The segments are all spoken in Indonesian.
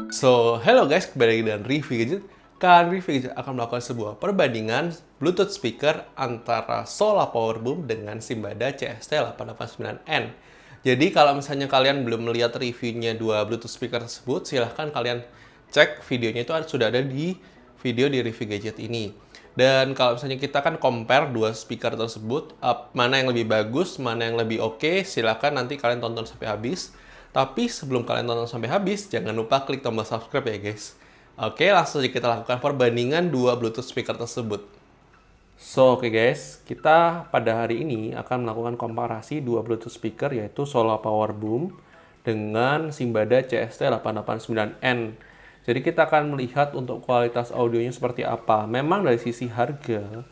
Hello guys, kembali lagi dengan Review Gadget. Kali Review Gadget akan melakukan sebuah perbandingan Bluetooth speaker antara Sola Powerboom dengan Simbada CST889N. Jadi kalau misalnya kalian belum melihat reviewnya dua Bluetooth speaker tersebut, silahkan kalian cek videonya, itu sudah ada di video di Review Gadget ini. Dan kalau misalnya kita kan compare dua speaker tersebut, mana yang lebih bagus, mana yang lebih oke, silahkan nanti kalian tonton sampai habis. Tapi sebelum kalian tonton sampai habis, jangan lupa klik tombol subscribe ya guys. Oke, langsung saja kita lakukan perbandingan dua Bluetooth speaker tersebut. Oke guys, kita pada hari ini akan melakukan komparasi dua Bluetooth speaker, yaitu Sola Powerboom dengan Simbada CST889N. Jadi kita akan melihat untuk kualitas audionya seperti apa. Memang dari sisi harga,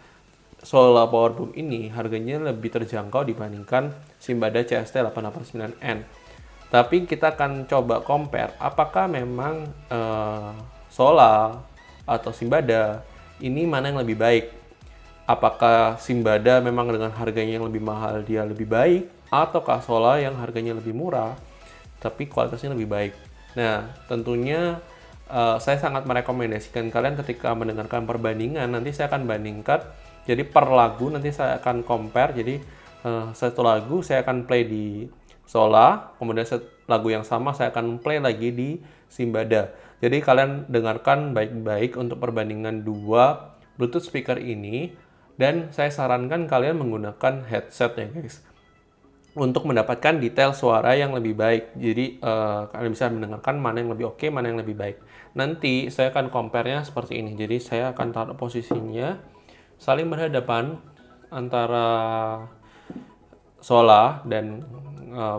Sola Powerboom ini harganya lebih terjangkau dibandingkan Simbada CST889N. Tapi kita akan coba compare apakah memang Sola atau Simbada ini mana yang lebih baik. Apakah Simbada memang dengan harganya yang lebih mahal dia lebih baik, ataukah Sola yang harganya lebih murah tapi kualitasnya lebih baik. Nah, tentunya saya sangat merekomendasikan kalian ketika mendengarkan perbandingan, nanti saya akan bandingkan. Jadi per lagu nanti saya akan compare. Jadi satu lagu saya akan play di Sola, kemudian lagu yang sama saya akan play lagi di Simbada. Jadi kalian dengarkan baik-baik untuk perbandingan dua Bluetooth speaker ini, dan saya sarankan kalian menggunakan headset ya guys, untuk mendapatkan detail suara yang lebih baik. Jadi kalian bisa mendengarkan mana yang lebih oke, mana yang lebih baik. Nanti saya akan compare-nya seperti ini. Jadi saya akan taruh posisinya saling berhadapan antara Sola dan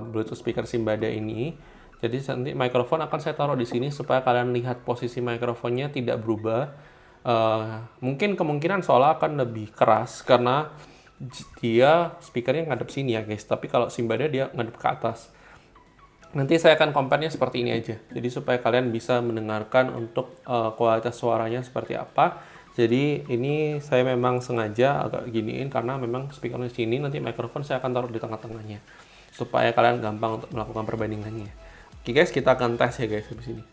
Bluetooth speaker Simbada ini. Jadi nanti mikrofon akan saya taruh di sini supaya kalian lihat posisi mikrofonnya tidak berubah. Mungkin kemungkinan Sola akan lebih keras karena dia speakernya ngadep sini ya guys. Tapi kalau Simbada dia ngadep ke atas. Nanti saya akan compare-nya seperti ini aja. Jadi supaya kalian bisa mendengarkan untuk kualitas suaranya seperti apa. Jadi ini saya memang sengaja agak giniin karena memang speakernya sini, nanti mikrofon saya akan taruh di tengah-tengahnya supaya kalian gampang untuk melakukan perbandingannya. Oke guys, kita akan tes ya guys habis ini.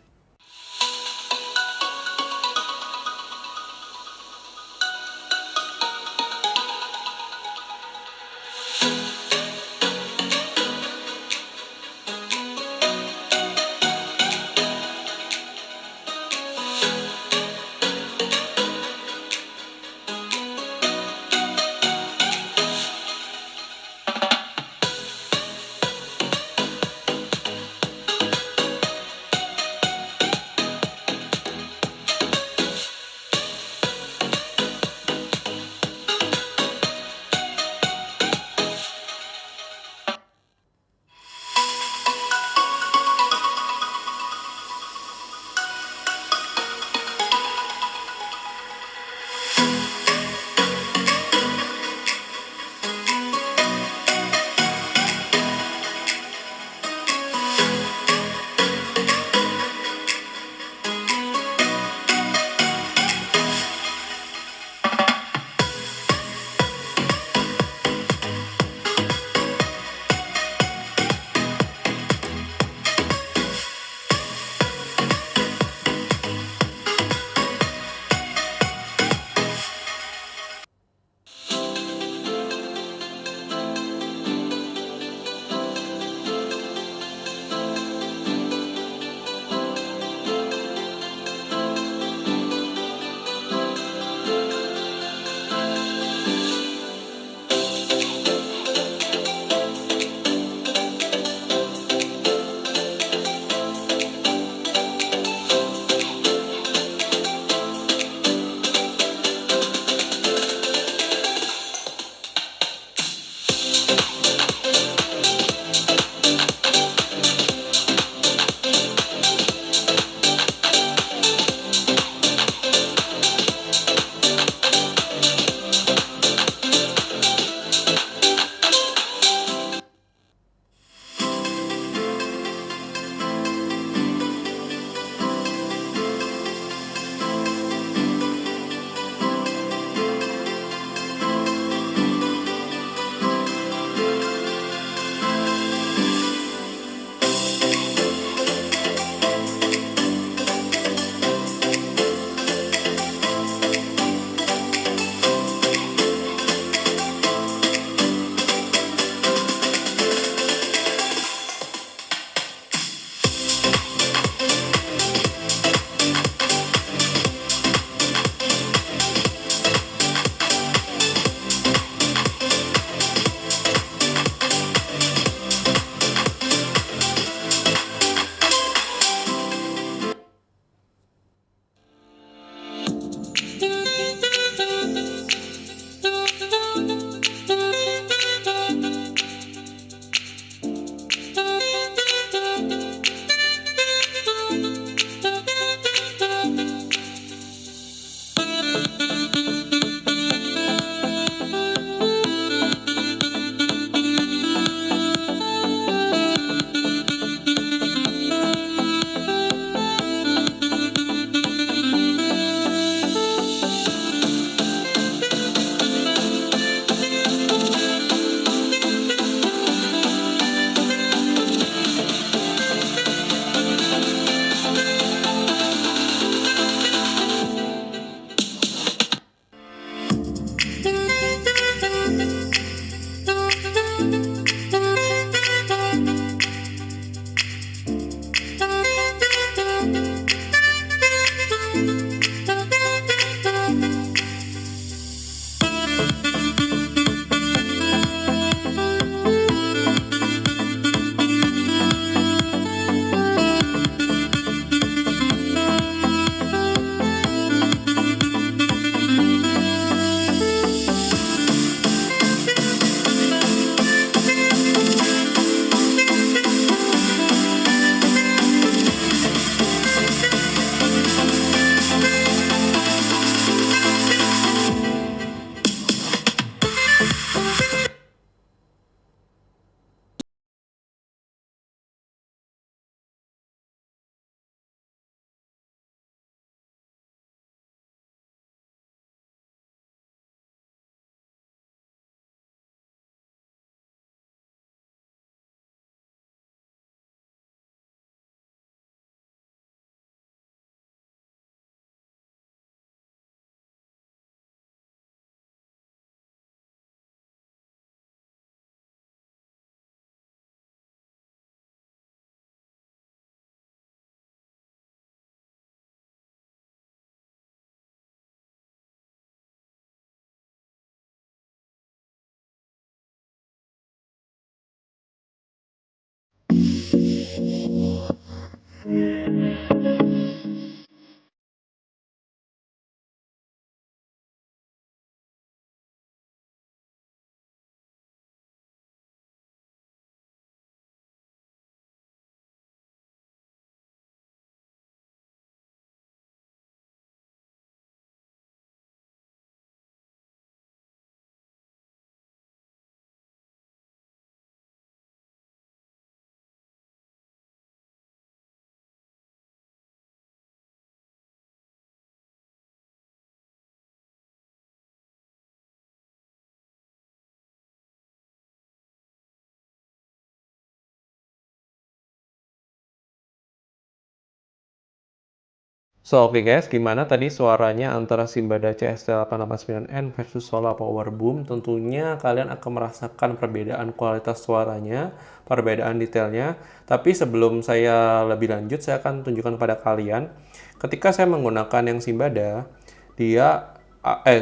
So, oke guys, gimana tadi suaranya antara Simbada CST889N versus Solar Powerboom? Tentunya kalian akan merasakan perbedaan kualitas suaranya, perbedaan detailnya. Tapi sebelum saya lebih lanjut, saya akan tunjukkan kepada kalian. Ketika saya menggunakan yang Simbada,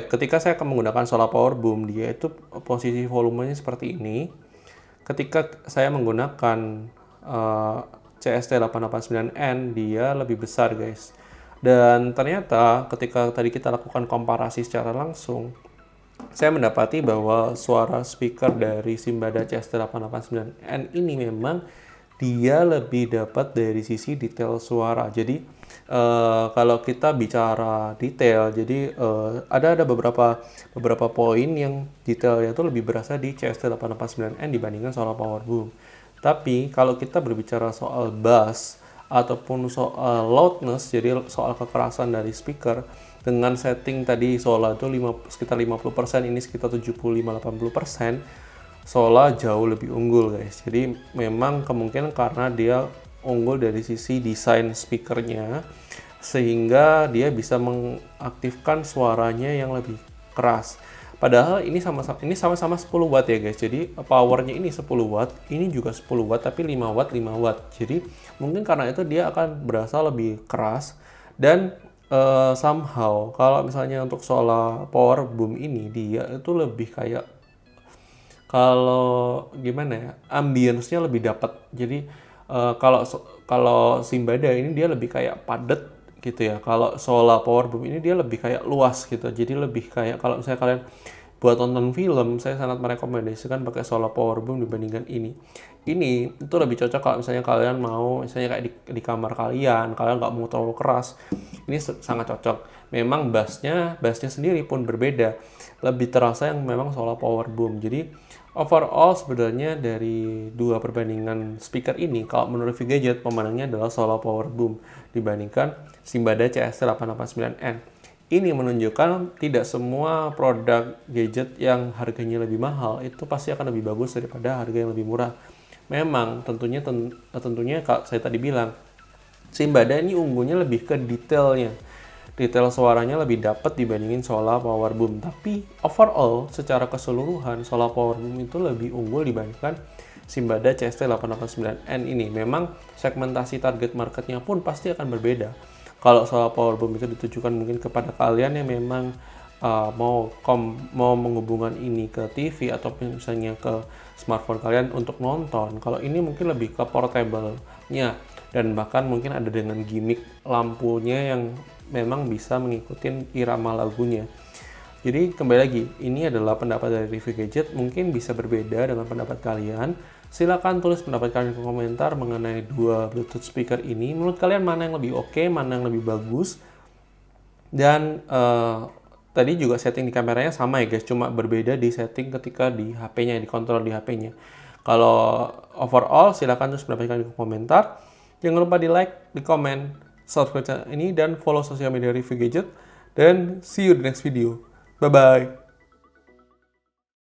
ketika saya akan menggunakan Solar Powerboom, dia itu posisi volumenya seperti ini. Ketika saya menggunakan CST889N, dia lebih besar guys. Dan ternyata ketika tadi kita lakukan komparasi secara langsung, saya mendapati bahwa suara speaker dari Simbada CST889N ini memang dia lebih dapat dari sisi detail suara. Jadi kalau kita bicara detail, jadi ada beberapa poin yang detailnya itu lebih berasa di CST889N dibandingkan Solar Powerboom. Tapi kalau kita berbicara soal bass ataupun soal loudness, jadi soal kekerasan dari speaker, dengan setting tadi Sola itu sekitar 50%, ini sekitar 75-80%, Sola jauh lebih unggul guys. Jadi memang kemungkinan karena dia unggul dari sisi desain speakernya, sehingga dia bisa mengaktifkan suaranya yang lebih keras. Padahal ini sama-sama 10 watt ya guys. Jadi powernya ini 10 watt, ini juga 10 watt tapi 5 watt 5 watt. Jadi mungkin karena itu dia akan berasa lebih keras. Dan somehow kalau misalnya untuk Solar Powerboom ini dia itu lebih kayak, kalau gimana ya, ambience-nya lebih dapat. Jadi kalau Simbada ini dia lebih kayak padat gitu ya. Kalau Solar Powerboom ini dia lebih kayak luas gitu. Jadi lebih kayak kalau misalnya kalian buat nonton film, saya sangat merekomendasikan pakai Solar Powerboom dibandingkan ini. Ini itu lebih cocok kalau misalnya kalian mau, misalnya kayak di kamar kalian nggak mau terlalu keras. Ini sangat cocok. Memang bassnya sendiri pun berbeda. Lebih terasa yang memang Solar Powerboom. Jadi overall sebenarnya dari dua perbandingan speaker ini, kalau menurut V-Gadget pemenangnya adalah Solar Powerboom dibandingkan Simbada CST889N. Ini menunjukkan tidak semua produk gadget yang harganya lebih mahal itu pasti akan lebih bagus daripada harga yang lebih murah. Memang tentunya kalau saya tadi bilang, Simbada ini unggulnya lebih ke detailnya. Detail suaranya lebih dapat dibandingin Solar Powerboom. Tapi overall secara keseluruhan Solar Powerboom itu lebih unggul dibandingkan Simbada CST889N ini. Memang segmentasi target marketnya pun pasti akan berbeda. Kalau Solar Powerboom itu ditujukan mungkin kepada kalian yang memang mau menghubungkan ini ke TV atau misalnya ke smartphone kalian untuk nonton. Kalau ini mungkin lebih ke portable-nya, dan bahkan mungkin ada dengan gimmick lampunya yang memang bisa mengikuti irama lagunya. Jadi kembali lagi, ini adalah pendapat dari review gadget, mungkin bisa berbeda dengan pendapat kalian. Silakan tulis pendapat kalian di komentar mengenai dua Bluetooth speaker ini. Menurut kalian mana yang lebih oke, mana yang lebih bagus? Dan tadi juga setting di kameranya sama ya guys, cuma berbeda di setting ketika di HP-nya, dikontrol di HP-nya. Kalau overall, silakan tulis pendapat kalian di komentar. Jangan lupa di like, di komen, subscribe channel ini, dan follow sosial media review gadget. Dan see you di next video. Bye-bye.